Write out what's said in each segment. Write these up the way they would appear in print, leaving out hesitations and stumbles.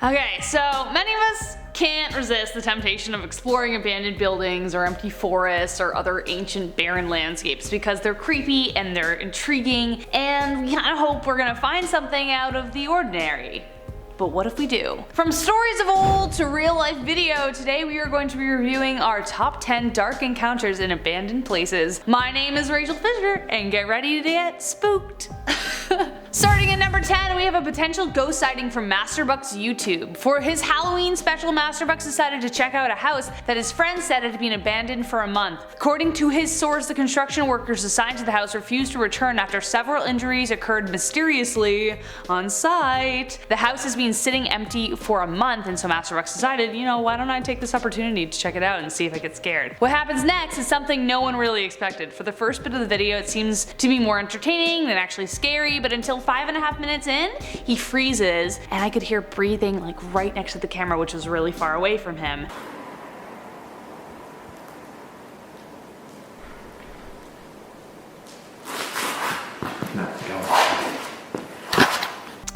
Okay, so many of us can't resist the temptation of exploring abandoned buildings or empty forests or other ancient barren landscapes because they're creepy and they're intriguing, and we kinda hope we're gonna find something out of the ordinary. But what if we do? From stories of old to real life video, today we are going to be reviewing our top 10 dark encounters in abandoned places. My name is Rachel Fisher, and get ready to get spooked. Starting at number 10, we have a potential ghost sighting from MasterBuck's YouTube. For his Halloween special, MasterBuck decided to check out a house that his friends said had been abandoned for a month. According to his source, the construction workers assigned to the house refused to return after several injuries occurred mysteriously on site. The house has been sitting empty for a month, and so MasterBuck decided, you know, why don't I take this opportunity to check it out and see if I get scared. What happens next is something no one really expected. For the first bit of the video, it seems to be more entertaining than actually scary, but until 5.5 minutes in, he freezes, and I could hear breathing like right next to the camera, which was really far away from him.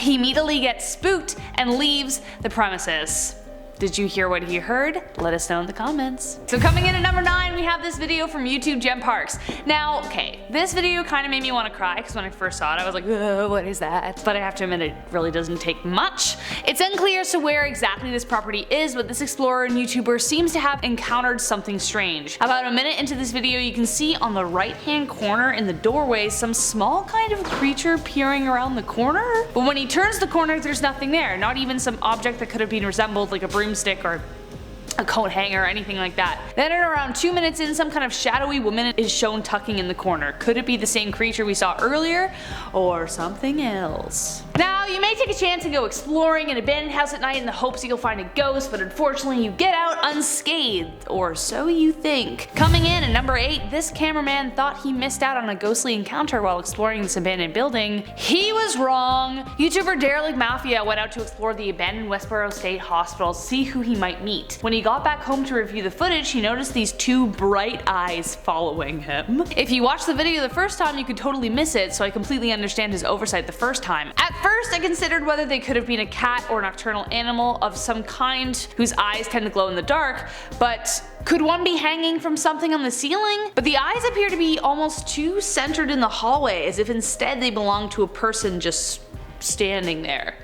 He immediately gets spooked and leaves the premises. Did you hear what he heard? Let us know in the comments. So coming in at number 9, we have this video from YouTube Gem Parks. Now, okay, this video kind of made me want to cry because when I first saw it I was like, what is that? But I have to admit it really doesn't take much. It's unclear as to where exactly this property is, but this explorer and YouTuber seems to have encountered something strange. About a minute into this video, you can see on the right hand corner in the doorway some small kind of creature peering around the corner. But when he turns the corner, there's nothing there, not even some object that could have been resembled like a broomstick or a coat hanger or anything like that. Then at around 2 minutes in, some kind of shadowy woman is shown tucking in the corner. Could it be the same creature we saw earlier or something else? Now, you may take a chance and go exploring an abandoned house at night in the hopes that you'll find a ghost, but unfortunately you get out unscathed, or so you think. Coming in at number 8, this cameraman thought he missed out on a ghostly encounter while exploring this abandoned building. He was wrong. YouTuber Derelict Mafia went out to explore the abandoned Westboro State Hospital to see who he might meet. When he got back home to review the footage, he noticed these two bright eyes following him. If you watched the video the first time, you could totally miss it, so I completely understand his oversight the first time. At first, I considered whether they could have been a cat or nocturnal animal of some kind whose eyes tend to glow in the dark, but could one be hanging from something on the ceiling? But the eyes appear to be almost too centered in the hallway, as if instead they belong to a person just standing there.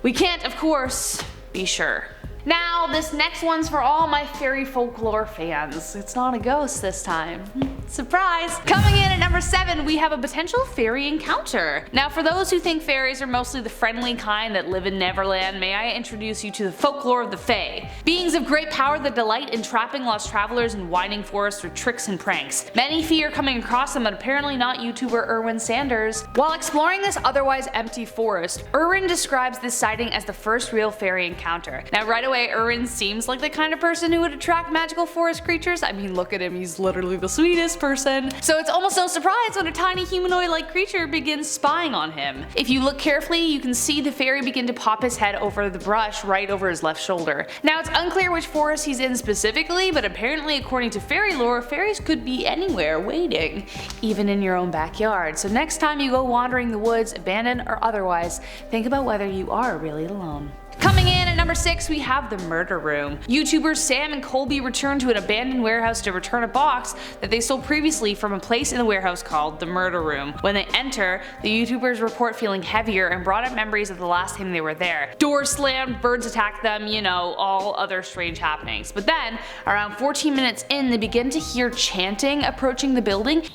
We can't, of course, be sure. Now, this next one's for all my fairy folklore fans. It's not a ghost this time. Surprise! Coming in at number 7, we have a potential fairy encounter. Now, for those who think fairies are mostly the friendly kind that live in Neverland, may I introduce you to the folklore of the Fae. Beings of great power that delight in trapping lost travelers in winding forests through tricks and pranks. Many fear coming across them, but apparently not YouTuber Erwin Sanders. While exploring this otherwise empty forest, Erwin describes this sighting as the first real fairy encounter. Now, right away, Erwin seems like the kind of person who would attract magical forest creatures. I mean, look at him, he's literally the sweetest person. So it's almost no surprise when a tiny humanoid-like creature begins spying on him. If you look carefully, you can see the fairy begin to pop his head over the brush right over his left shoulder. Now, it's unclear which forest he's in specifically, but apparently according to fairy lore, fairies could be anywhere waiting, even in your own backyard. So next time you go wandering the woods, abandoned or otherwise, think about whether you are really alone. Coming in at number 6, we have the murder room. YouTubers Sam and Colby returned to an abandoned warehouse to return a box that they stole previously from a place in the warehouse called the murder room. When they enter, the YouTubers report feeling heavier and brought up memories of the last time they were there. Doors slammed, birds attacked them, you know, all other strange happenings. But then, around 14 minutes in, they begin to hear chanting approaching the building.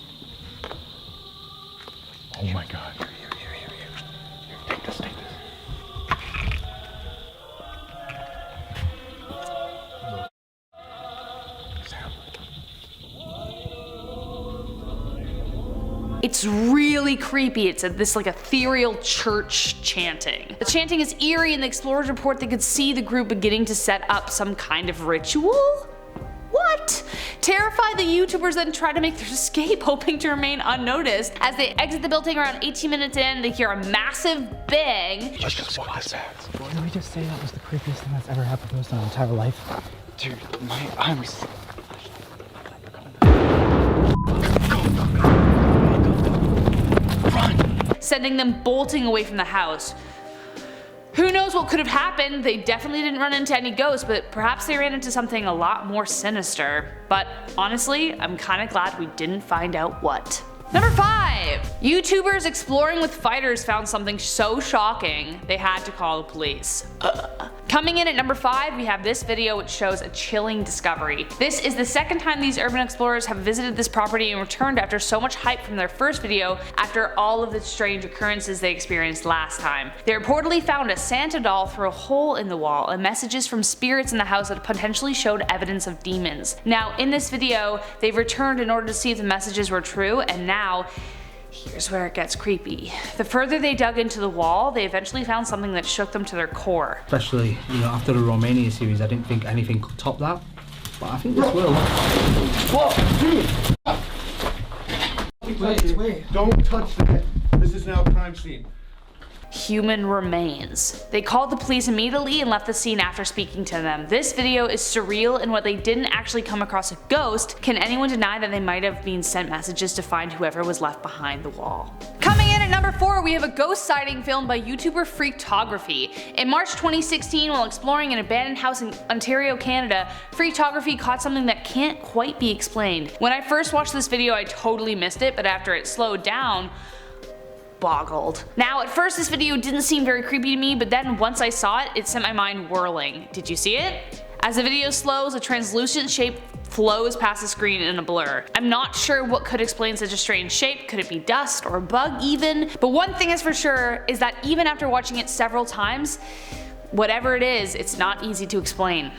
Oh my god. Here. Take this. It's really creepy. It's this like ethereal church chanting. The chanting is eerie, and the explorers report they could see the group beginning to set up some kind of ritual? What? Terrified, the YouTubers then try to make their escape, hoping to remain unnoticed. As they exit the building around 18 minutes in, they hear a massive bang. Just walk this back. Did we just say that was the creepiest thing that's ever happened to us in our entire life? Dude, my arms. Sending them bolting away from the house. Who knows what could have happened? They definitely didn't run into any ghosts, but perhaps they ran into something a lot more sinister. But honestly, I'm kinda glad we didn't find out what. Number 5! YouTubers exploring with fighters found something so shocking they had to call the police. Coming in at number 5, we have this video which shows a chilling discovery. This is the second time these urban explorers have visited this property and returned after so much hype from their first video after all of the strange occurrences they experienced last time. They reportedly found a Santa doll through a hole in the wall and messages from spirits in the house that potentially showed evidence of demons. Now in this video, they've returned in order to see if the messages were true, and now here's where it gets creepy. The further they dug into the wall, they eventually found something that shook them to their core. Especially, after the Romania series, I didn't think anything could top that. But I think this will. Wait. Don't touch that. This is now a crime scene. Human remains. They called the police immediately and left the scene after speaking to them. This video is surreal in what they didn't actually come across a ghost. Can anyone deny that they might have been sent messages to find whoever was left behind the wall? Coming in at number 4, we have a ghost sighting filmed by YouTuber Freaktography. In March 2016, while exploring an abandoned house in Ontario, Canada, Freaktography caught something that can't quite be explained. When I first watched this video, I totally missed it, but after it slowed down, boggled. Now at first this video didn't seem very creepy to me, but then once I saw it, it sent my mind whirling. Did you see it? As the video slows, a translucent shape flows past the screen in a blur. I'm not sure what could explain such a strange shape. Could it be dust or a bug even? But one thing is for sure is that even after watching it several times, whatever it is, it's not easy to explain.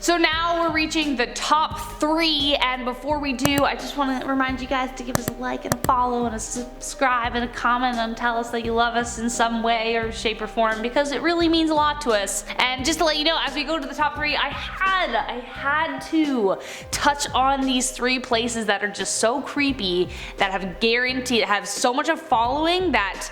So now we're reaching the top 3, and before we do, I just want to remind you guys to give us a like and a follow and a subscribe and a comment and tell us that you love us in some way or shape or form, because it really means a lot to us. And just to let you know, as we go to the top 3, I had to touch on these 3 places that are just so creepy, that have so much of following that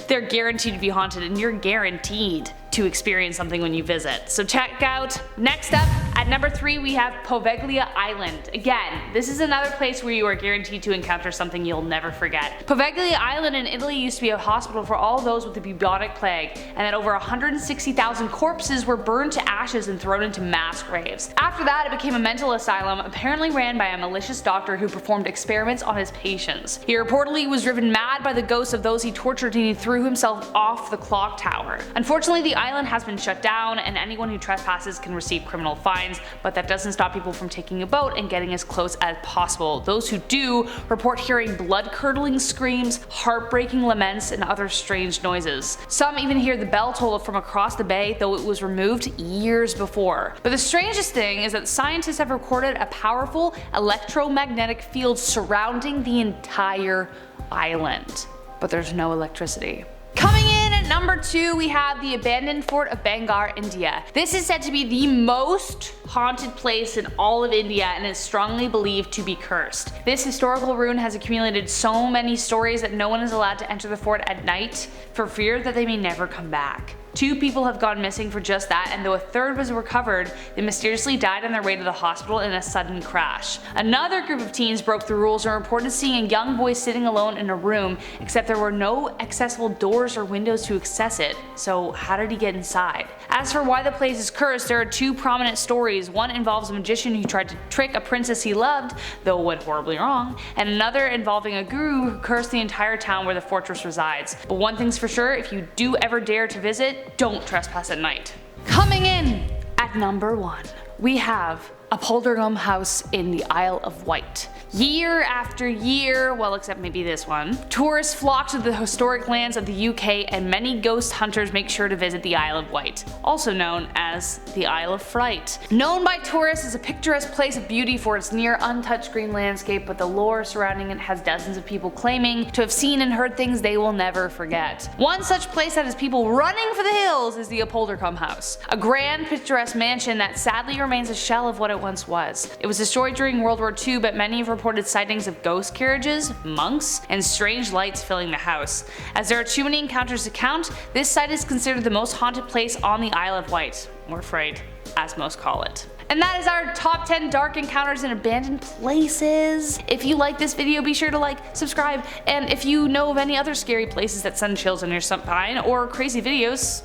they're guaranteed to be haunted, and you're guaranteed to experience something when you visit. So check out. Next up, at number 3, we have Poveglia Island. Again, this is another place where you are guaranteed to encounter something you'll never forget. Poveglia Island in Italy used to be a hospital for all those with the bubonic plague, and that over 160,000 corpses were burned to ashes and thrown into mass graves. After that, it became a mental asylum, apparently ran by a malicious doctor who performed experiments on his patients. He reportedly was driven mad by the ghosts of those he tortured, and he threw himself off the clock tower. Unfortunately, the island has been shut down, and anyone who trespasses can receive criminal fines, but that doesn't stop people from taking a boat and getting as close as possible. Those who do report hearing blood-curdling screams, heartbreaking laments, and other strange noises. Some even hear the bell toll from across the bay, though it was removed years before. But the strangest thing is that scientists have recorded a powerful electromagnetic field surrounding the entire island, but there's no electricity. Coming in at number 2, we have the abandoned fort of BHANGARH, India. This is said to be the most haunted place in all of India and is strongly believed to be cursed. This historical ruin has accumulated so many stories that no one is allowed to enter the fort at night for fear that they may never come back. 2 people have gone missing for just that, and though a third was recovered, they mysteriously died on their way to the hospital in a sudden crash. Another group of teens broke the rules and reported seeing a young boy sitting alone in a room, except there were no accessible doors or windows to access it, so how did he get inside? As for why the place is cursed, there are 2 prominent stories. One involves a magician who tried to trick a princess he loved, though went horribly wrong, and another involving a guru who cursed the entire town where the fortress resides. But one thing's for sure, if you do ever dare to visit, don't trespass at night. Coming in at number 1, we have APPULDURCOMBE house in the Isle of Wight. Year after year, well except maybe this one, tourists flock to the historic lands of the UK, and many ghost hunters make sure to visit the Isle of Wight, also known as the Isle of Fright. Known by tourists as a picturesque place of beauty for its near untouched green landscape, but the lore surrounding it has dozens of people claiming to have seen and heard things they will never forget. One such place that has people running for the hills is the APPULDURCOMBE house, a grand picturesque mansion that sadly remains a shell of what it once was. It was destroyed during World War II, but many have reported sightings of ghost carriages, monks, and strange lights filling the house. As there are too many encounters to count, this site is considered the most haunted place on the Isle of Wight, or Fright, as most call it. And that is our top 10 dark encounters in abandoned places. If you like this video, be sure to like, subscribe, and if you know of any other scary places that send chills on your spine or crazy videos,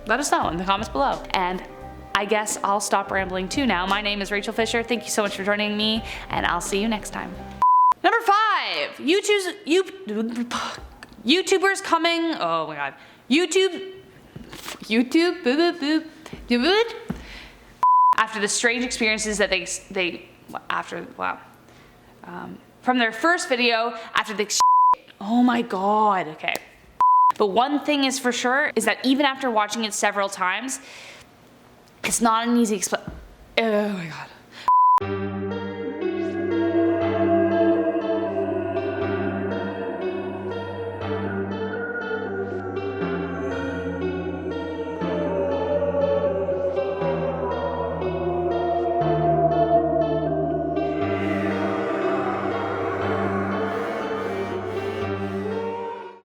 let us know in the comments below. And I guess I'll stop rambling too now. My name is Rachel Fisher. Thank you so much for joining me, and I'll see you next time. Number 5, YouTubers coming, oh my god. YouTube, after the strange experiences that from their first video, after the oh my god, okay. But one thing is for sure, is that even after watching it several times, it's not an easy oh my god.